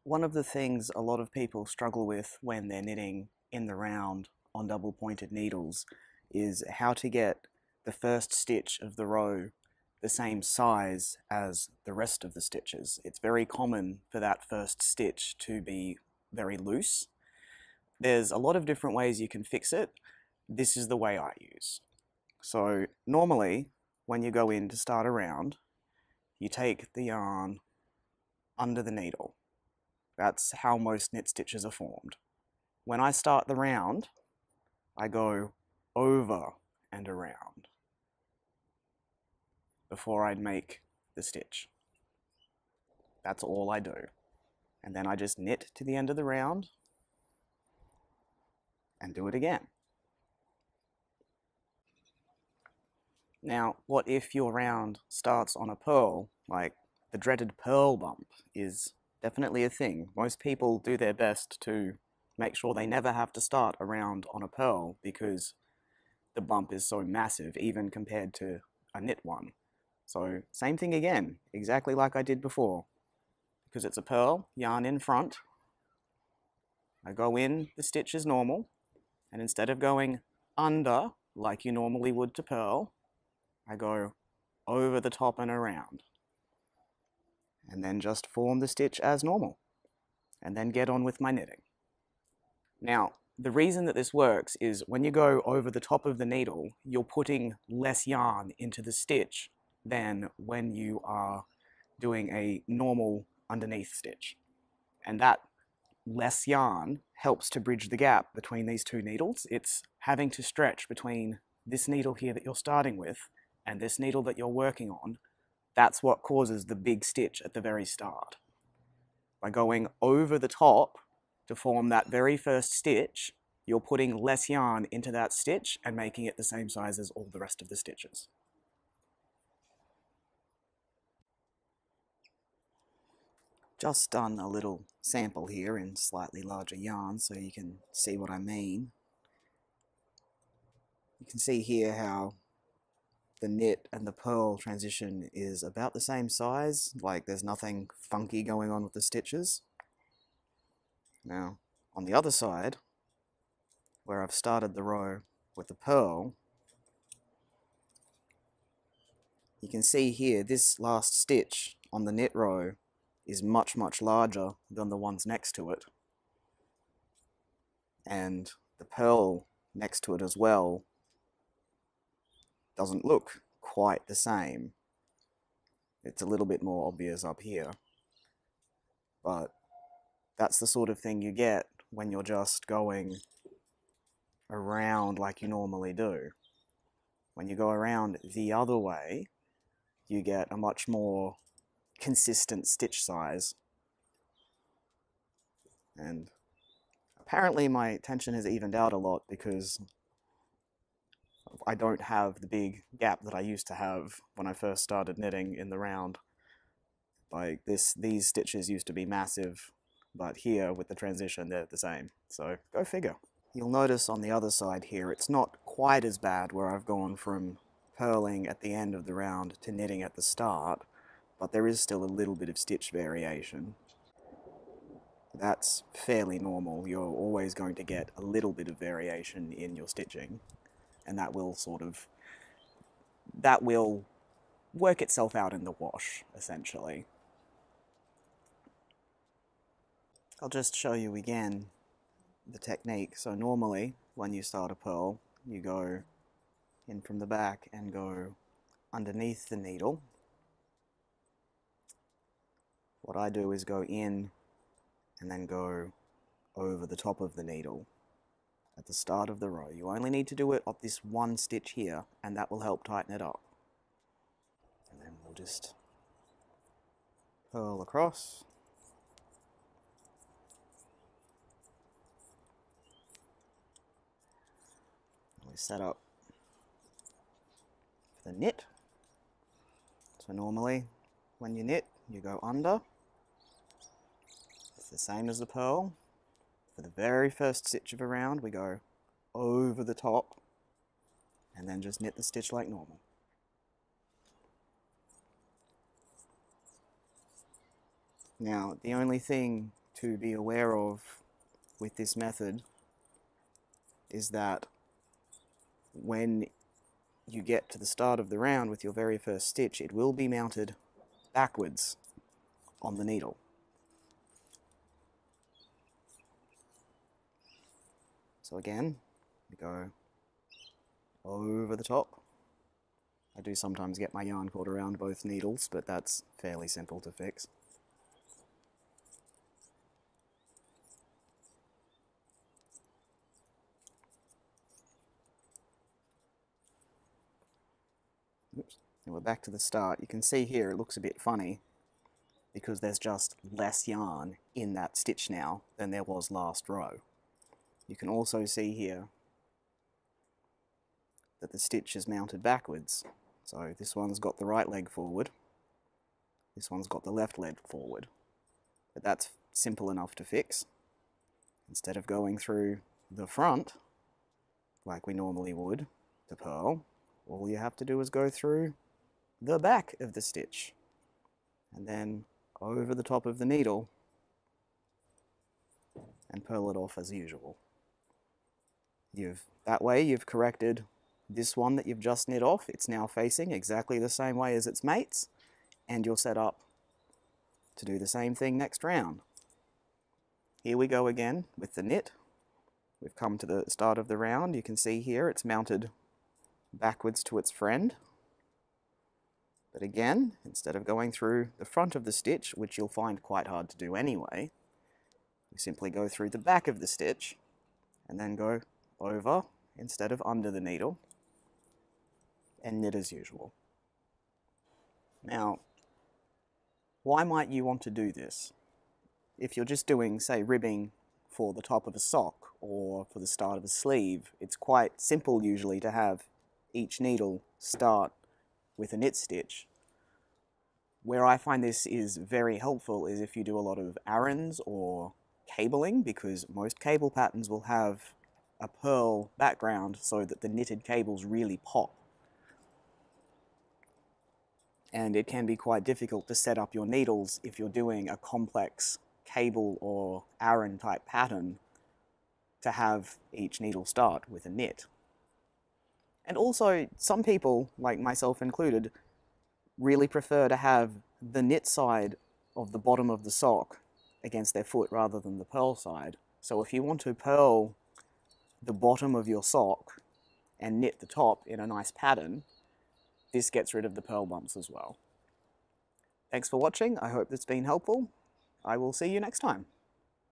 One of the things a lot of people struggle with when they're knitting in the round on double pointed needles is how to get the first stitch of the row the same size as the rest of the stitches. It's very common for that first stitch to be very loose. There's a lot of different ways you can fix it. This is the way I use. So normally when you go in to start a round, you take the yarn under the needle. That's how most knit stitches are formed. When I start the round, I go over and around before I make the stitch. That's all I do. And then I just knit to the end of the round and do it again. Now, what if your round starts on a purl? Like, the dreaded purl bump is definitely a thing. Most people do their best to make sure they never have to start a round on a purl because the bump is so massive, even compared to a knit one. So, same thing again, exactly like I did before. Because it's a purl, yarn in front, I go in the stitch as normal, and instead of going under, like you normally would to purl, I go over the top and around. And then just form the stitch as normal. And then get on with my knitting. Now, the reason that this works is when you go over the top of the needle, you're putting less yarn into the stitch than when you are doing a normal underneath stitch. And that less yarn helps to bridge the gap between these two needles. It's having to stretch between this needle here that you're starting with and this needle that you're working on. That's what causes the big stitch at the very start. By going over the top to form that very first stitch, you're putting less yarn into that stitch and making it the same size as all the rest of the stitches. Just done a little sample here in slightly larger yarn so you can see what I mean. You can see here how the knit and the purl transition is about the same size, like there's nothing funky going on with the stitches. Now, on the other side, where I've started the row with the purl, you can see here this last stitch on the knit row is much, much larger than the ones next to it. And the purl next to it as well doesn't look quite the same. It's a little bit more obvious up here. But that's the sort of thing you get when you're just going around like you normally do. When you go around the other way, you get a much more consistent stitch size. And apparently my tension has evened out a lot because I don't have the big gap that I used to have when I first started knitting in the round. Like these stitches used to be massive, but here with the transition they're the same. So go figure. You'll notice on the other side here it's not quite as bad where I've gone from purling at the end of the round to knitting at the start, but there is still a little bit of stitch variation. That's fairly normal. You're always going to get a little bit of variation in your stitching, and that will work itself out in the wash, essentially. I'll just show you again the technique. So normally, when you start a purl, you go in from the back and go underneath the needle. What I do is go in and then go over the top of the needle at the start of the row. You only need to do it at this one stitch here, and that will help tighten it up. And then we'll just purl across. We set up for the knit. So normally, when you knit, you go under. It's the same as the purl. For the very first stitch of a round, we go over the top and then just knit the stitch like normal. Now, the only thing to be aware of with this method is that when you get to the start of the round with your very first stitch, it will be mounted backwards on the needle. So again, we go over the top. I do sometimes get my yarn caught around both needles, but that's fairly simple to fix. Oops. And we're back to the start. You can see here it looks a bit funny because there's just less yarn in that stitch now than there was last row. You can also see here that the stitch is mounted backwards. So this one's got the right leg forward, this one's got the left leg forward. But that's simple enough to fix. Instead of going through the front, like we normally would, to purl, all you have to do is go through the back of the stitch, and then over the top of the needle, and purl it off as usual. That way you've corrected this one that you've just knit off. It's now facing exactly the same way as its mates, and you're set up to do the same thing next round. Here we go again with the knit. We've come to the start of the round. You can see here it's mounted backwards to its friend. But again, instead of going through the front of the stitch, which you'll find quite hard to do anyway, you simply go through the back of the stitch and then go over instead of under the needle and knit as usual. Now, why might you want to do this? If you're just doing, say, ribbing for the top of a sock or for the start of a sleeve, it's quite simple usually to have each needle start with a knit stitch. Where I find this is very helpful is if you do a lot of arrands or cabling, because most cable patterns will have a purl background so that the knitted cables really pop. And it can be quite difficult to set up your needles if you're doing a complex cable or arran type pattern to have each needle start with a knit. And also, some people, like myself included, really prefer to have the knit side of the bottom of the sock against their foot rather than the purl side. So if you want to purl the bottom of your sock and knit the top in a nice pattern, this gets rid of the purl bumps as well. Thanks for watching. I hope it's been helpful. I will see you next time.